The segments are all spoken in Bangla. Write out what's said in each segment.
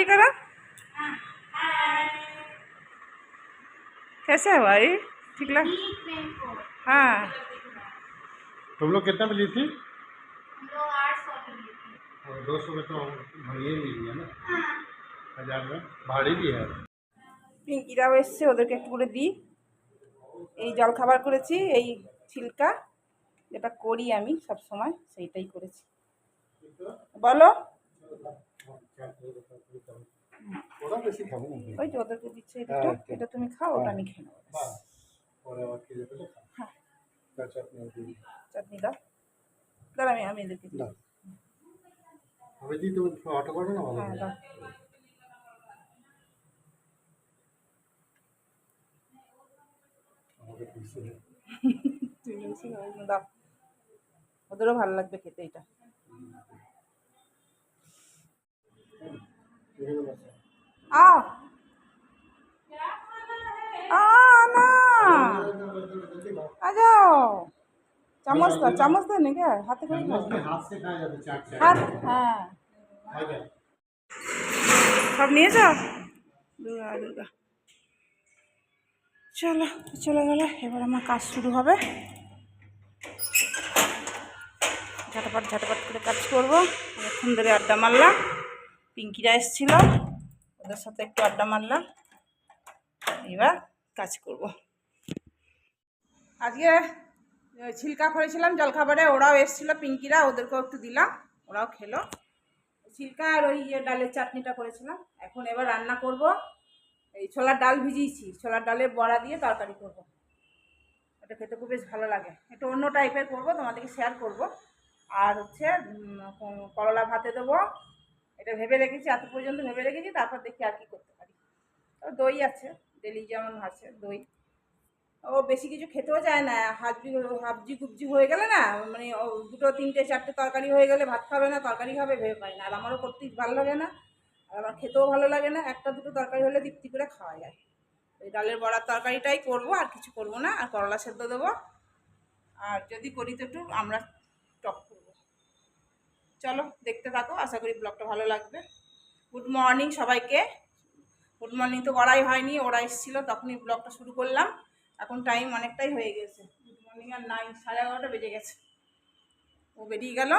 हैप्पी करो। कैसे है भाई? ठीक लग। हाँ तुम लोग कितना में ली थी? 800 की ली थी। और 200 में तो बढ़िया मिल गया ना। 1000 में भाड़ी भी है। পিঙ্কিরাও এসছে, ওদেরকে একটু করে দিই। এই জল খাবার করেছি, এই ছিলকা যেটা করি আমি সব সময় সেইটাই করেছি। বলো। थोड़ा बेसी खाबो ना। ওই যে ওদেরকে দিচ্ছে এটা, এটা তুমি খাও, ওটা আমি খেয়ে নেবো। और और के लिए तो হ্যাঁ चटनी दी। চাটনি দাও, দাঁড়া আমি এদেরকে দিই। अबे दी तो ऑटो करो ना হ্যাঁ দাও। আমাদের পিছে তুমি বেশি দাও, ওদেরও ভালো লাগবে খেতে এটা। आओ ना, आ जाओ। चम्मच दो, चम्मच दो नहीं क्या हाथ में हाथ से खाया जाता चाट चाट। हाथ हाँ सब নিয়ে যাও। দুর্গা দুর্গা চলো চলে গেলে, এবার আমার কাজ শুরু হবে। ঝাটাপাট ঝাটাপাট করে কাজ করবো। অনেকক্ষণ ধরে আড্ডা মারলাম, পিঙ্কিরা এসেছিল, ওদের সাথে একটু আড্ডা মারলাম। এবার কাজ করব। আজকে ছিলকা করেছিলাম জলখাবারে, ওরাও এসেছিলো পিঙ্কিরা, ওদেরকেও একটু দিলাম, ওরাও খেলো। ছিলকা আর ওই ডালের চাটনিটা করেছিলাম। এখন এবার রান্না করব। এই ছোলার ডাল ভিজিয়েছি, ছোলার ডালে বড়া দিয়ে তরকারি করব। এটা খেতে খুব বেশ ভালো লাগে, একটু অন্য টাইপের করব, তোমাদেরকে শেয়ার করব। আর হচ্ছে করলা ভাতে দেবো, এটা ভেবে রেখেছি, এত পর্যন্ত ভেবে রেখেছি, তারপর দেখি আর কি করতে পারি। দই আছে, ডেলি যেমন আছে দই। ও বেশি কিছু খেতেও চায় না, হাবজি গুবজি হয়ে গেলে না, মানে দুটো তিনটে চারটে তরকারি হয়ে গেলে ভাত খাবে না, তরকারি খাবে ভেবে পায় না। আর আমারও করতে ভালো লাগে না, আর আমার খেতেও ভালো লাগে না। একটা দুটো তরকারি হলে তৃপ্তি করে খাওয়া যায়। ওই ডালের বড়ার তরকারিটাই করব, আর কিছু করব না। আর করলা সেদ্ধ দেবো, আর যদি করি তো একটু আমরা টক করব। চলো দেখতে থাকো, আশা করি ব্লগটা ভালো লাগবে। গুড মর্নিং সবাইকে। গুড মর্নিং তো করাই হয়নি, ওরা এসেছিলো তখনই ব্লগটা শুরু করলাম। এখন টাইম অনেকটাই হয়ে গেছে, গুড মর্নিং আর নাই, 11:30 বেজে গেছে। ও বেরিয়ে গেল।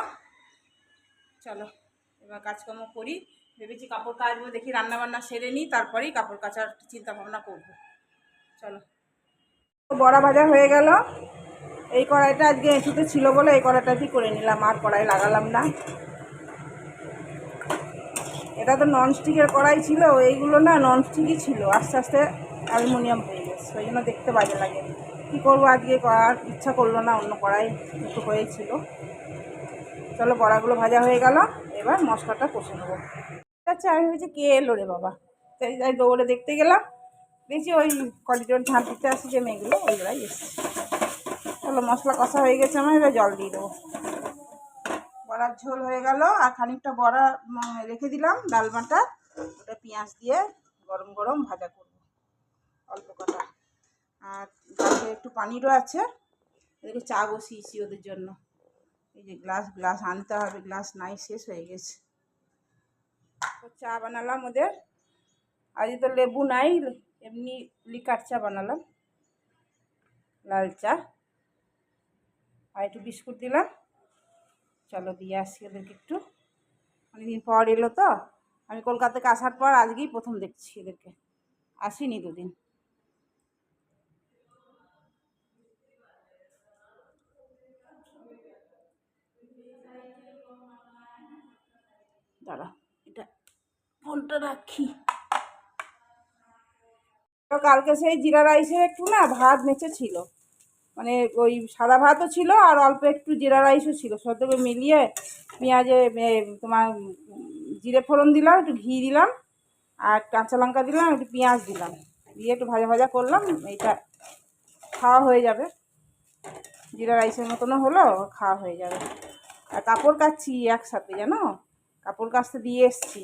চলো এবার কাজকর্ম করি। ভেবেছি কাপড় কাচবো, দেখি রান্নাবান্না সেরে নিই, তারপরেই কাপড় কাচার চিন্তা ভাবনা করবো। চলো, বড়া ভাজা হয়ে গেল। এই কড়াইটা আজকে এঁচুতে ছিল বলে এই কড়াইটাতেই করে নিলাম, আর কড়াই লাগালাম না। এটা তো ননস্টিকের কড়াই ছিল, এইগুলো না ননস্টিকই ছিল, আস্তে আস্তে অ্যালুমিনিয়াম হয়ে গেছে, ওই জন্য দেখতে বাজে লাগে। কী করবো, আজকে করার ইচ্ছা করলো না, অন্য কড়াই একটু হয়েছিল। চলো বড়াগুলো ভাজা হয়ে গেল, এবার মশলাটা কষে নেবো। আচ্ছা আমি ভেবেছি কে এলো রে বাবা, তাই দৌড়ে দেখতে গেলাম, দেখছি ওই করিডোর ঝাঁট দিতে আসি যে মেয়েগুলো, ওইগুলাই এসছে। চলো মশলা কষা হয়ে গেছে আমার, এবার জল দিয়ে দেবো। বড়ার ঝোল হয়ে গেল, আর খানিকটা বড়া রেখে দিলাম ডাল বাটা, ওটা পেঁয়াজ দিয়ে গরম গরম ভাজা করব অল্প কটা। আর গাছে একটু পানিরও আছে, এদিকে চা বসিয়েছি ওদের জন্য। এই যে গ্লাস আনতে হবে, গ্লাস নাই, শেষ হয়ে গেছে। তো চা বানালাম ওদের, আজ তো লেবু নাই, এমনি লিকার চা বানালাম, লাল চা, আর একটু বিস্কুট দিলাম। চলো দিয়ে আসি ওদেরকে একটু, অনেকদিন পর এলো তো, আমি কলকাতা থেকে আসার পর আজকেই প্রথম দেখছি এদেরকে, আসিনি দুদিন। দাঁড়া এটা ফোনটা রাখি। কালকে সেই জিরা রাইসে একটু না ভাত নেচে ছিল, মানে ওই সাদা ভাতও ছিল আর অল্প একটু জিরা রাইসও ছিল, সব থেকে মিলিয়ে পেঁয়াজে তোমার জিরে ফোড়ন দিলাম, একটু ঘি দিলাম, আর কাঁচা লঙ্কা দিলাম, একটু পেঁয়াজ দিলাম, দিয়ে একটু ভাজা ভাজা করলাম। এইটা খাওয়া হয়ে যাবে, জিরা রাইসের মতনও হলো, খাওয়া হয়ে যাবে। আর কাপড় কাচ্ছি একসাথে, জানো, কাপড় কাচতে দিয়ে এসছি।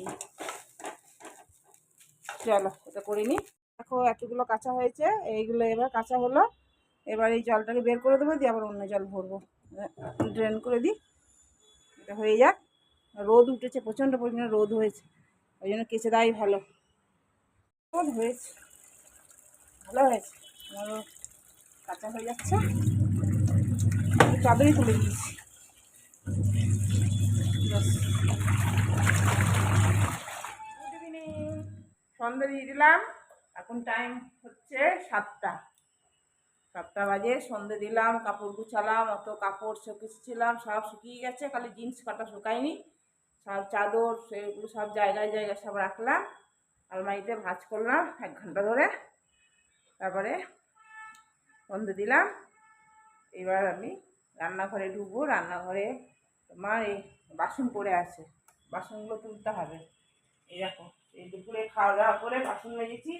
চলো এটা করে নিই। দেখো এতগুলো কাঁচা হয়েছে, এইগুলো এবার কাঁচা হলো, এবার এই জলটাকে বের করে দেবো, দিয়ে আবার অন্য জল ভরবো, ড্রেন করে দিই, এটা হয়ে যাক। রোদ উঠেছে, প্রচণ্ড পরিমাণে রোদ হয়েছে, ওই জন্য কেচে দেওয়াই ভালো। হয়েছে, ভালো হয়েছে। আমারও কাঁচা হয়ে যাচ্ছে, চাদরই তুলে দিয়েছি। গুড ইভিনিং, সন্ধ্যে দিয়ে দিলাম। এখন টাইম হচ্ছে 7টা বাজে। সন্ধ্যে দিলাম, কাপড় গুছালাম, অত কাপড় শুকিয়েছিলাম সব শুকিয়ে গেছে, খালি জিন্স কাটা শুকায়নি। সব চাদর সেগুলো সব জায়গায় জায়গায় সব রাখলাম, আলমারিতে ভাঁজ করলাম 1 ঘন্টা ধরে। তারপরে সন্ধ্যে দিলাম। এবার আমি রান্নাঘরে ঢুকবো। রান্নাঘরে তোমার এই বাসন পড়ে আছে, বাসনগুলো তুলতে হবে। এই দেখো, এই দুপুরে খাওয়া দাওয়া করে বাসন মেজেছি।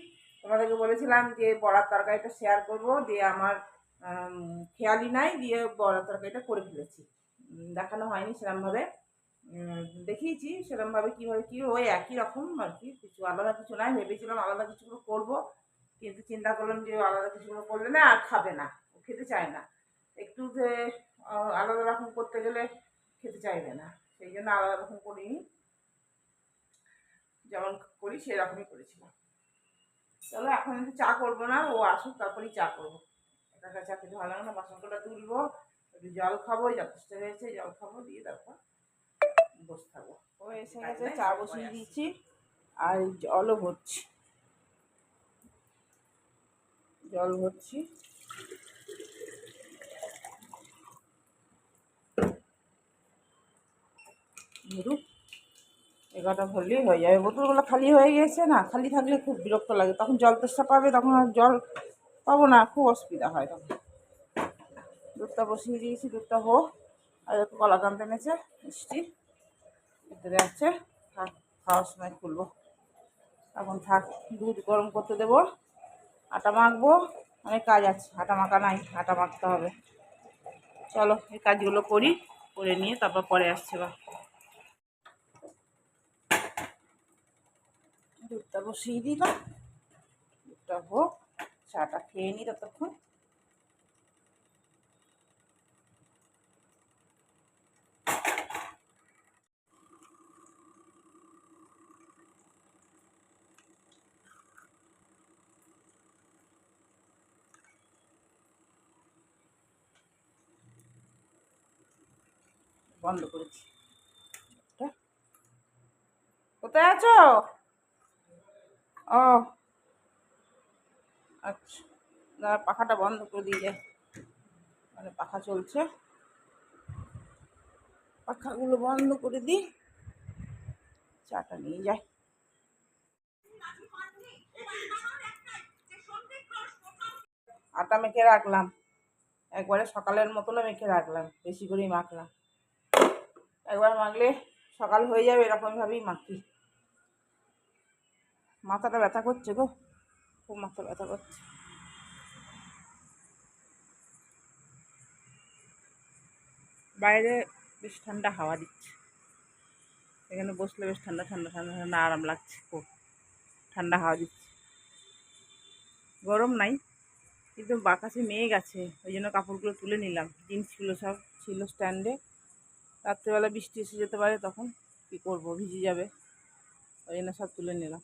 তোমাদেরকে বলেছিলাম যে বড়ার তরকারিটা শেয়ার করব, দিয়ে আমার খেয়ালই নাই, দিয়ে বড়ার তরকারিটা করে ফেলেছি। দেখানো হয়নি সেরমভাবে, দেখিয়েছি সেরমভাবে কীভাবে কী, ওই একই রকম আর কি, কিছু আলাদা কিছু নাই। ভেবেছিলাম আলাদা কিছুগুলো করবো, কিন্তু চিন্তা করলাম যে আলাদা কিছুগুলো করলে না আর খাবে না, ও খেতে চায় না। একটু যে আলাদা রকম করতে গেলে খেতে চাইবে না, সেই জন্য আলাদা রকম করিনি, যেমন করি সেরকমই করেছিলাম। চলো এখন একটু চা করবো না, ও আসুক তারপরেই চা করবো। একা চা খেতে ভালো লাগে না। বাসনটা তুলবো, একটু জল খাবো, যথেষ্ট হয়েছে, জল খাবো, দিয়ে তারপর বসে থাকবো। ও এসে গেছে, চা বসিয়ে দিয়েছি আর জলও ভরছি, জল ভরছি। ধরুক 11টা ভরলেই হয়ে যাবে। বোতলগুলো খালি হয়ে গেছে না, খালি থাকলে খুব বিরক্ত লাগে, তখন জল তেষ্টা পাবে, তখন আর জল পাবো না, খুব অসুবিধা হয় তখন। দুধটা বসিয়ে দিয়েছি, দুধটা হোক। আর একটু কলাকান্ত এনেছে মিষ্টি ভিতরে আছে, থাক, খাওয়ার সময় খুলবো। এখন থাক, দুধ গরম করতে দেবো, আটা মাখবো, অনেক কাজ আছে। আটা মাখা নাই, আটা মাখতে হবে। চলো এই কাজগুলো করি, করে নিয়ে তারপর পরে আসছে। বা দুধটা বসিয়ে দিলাম, দুধটা হোক, চাটা খেয়ে নিই ততক্ষণ। বন্ধ করেছি। কোথায় আছো? ও আচ্ছা, দাঁড়া, পাখাটা বন্ধ করে দিয়ে যায়, মানে পাখা চলছে, পাখাগুলো বন্ধ করে দিই, চাটা নিয়ে যাই। আটা মেখে রাখলাম, একবারে সকালের মতনও মেখে রাখলাম, বেশি করেই মাখলাম। একবার মাখলে সকাল হয়ে যাবে, এরকমভাবেই মাখি। মাথাটা ব্যথা করছে গো, খুব মাথা ব্যথা করছে। বাইরে বেশ ঠান্ডা হাওয়া দিচ্ছে, এখানে বসলে বেশ ঠান্ডা ঠান্ডা ঠান্ডা ঠান্ডা আরাম লাগছে, খুব ঠান্ডা হাওয়া দিচ্ছে। গরম নাই, কিন্তু বাতাসে মেঘ আছে, ওই জন্য কাপড়গুলো তুলে নিলাম। জিন্সগুলো সব ছিল স্ট্যান্ডে, রাত্রেবেলা বৃষ্টি এসে যেতে পারে, তখন কী করবো, ভিজে যাবে, ওই জন্য সব তুলে নিলাম।